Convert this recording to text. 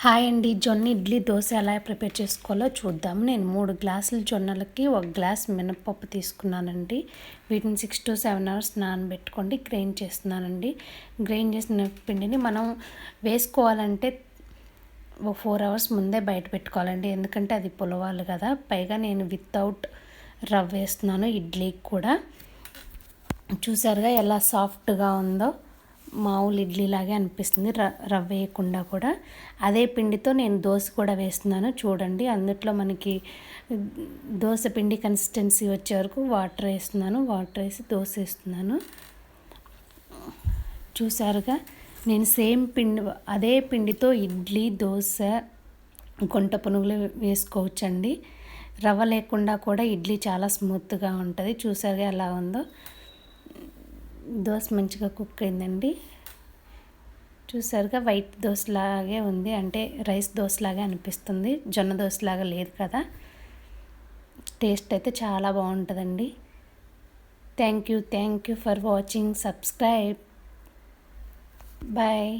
Hi అండి. జొన్న ఇడ్లీ దోశ ఎలా ప్రిపేర్ చేసుకోవాలో చూద్దాం. నేను 3 గ్లాసుల జొన్నలకి 1 గ్లాస్ మినపప్పు తీసుకున్నానండి. వీటిని 6 to 7 అవర్స్ నానబెట్టుకోండి. గ్రైండ్ చేస్తున్నానండి. గ్రైండ్ చేసిన పిండిని మనం వేసుకోవాలంటే 4 అవర్స్ ముందే బయట పెట్టుకోవాలండి. ఎందుకంటే అది పులవాలి కదా. పైగా నేను వితౌట్ రవ్వ వేస్తున్నాను ఇడ్లీకి కూడా. చూసారుగా ఎలా సాఫ్ట్గా ఉందో, మామూలు ఇడ్లీలాగే అనిపిస్తుంది రవ్వ వేయకుండా కూడా. అదే పిండితో నేను దోశ కూడా వేస్తున్నాను చూడండి. అందుట్లో మనకి దోశ పిండి కన్సిస్టెన్సీ వచ్చే వరకు వాటర్ వేస్తున్నాను. వాటర్ వేసి దోశ వేస్తున్నాను. చూసారుగా నేను సేమ్ పిండి అదే పిండితో ఇడ్లీ దోశ గుంట పునుగులు వేసుకోవచ్చండి. రవ్వ లేకుండా కూడా ఇడ్లీ చాలా స్మూత్గా ఉంటుంది. చూసారుగా ఎలా ఉందో. దోశ మంచిగా కుక్ అయిందండి. చూసారుగా వైట్ దోశలాగే ఉంది, అంటే రైస్ దోశలాగే అనిపిస్తుంది, జొన్న దోశలాగా లేదు కదా. టేస్ట్ అయితే చాలా బాగుంటుందండి. Thank you for watching. Subscribe. Bye.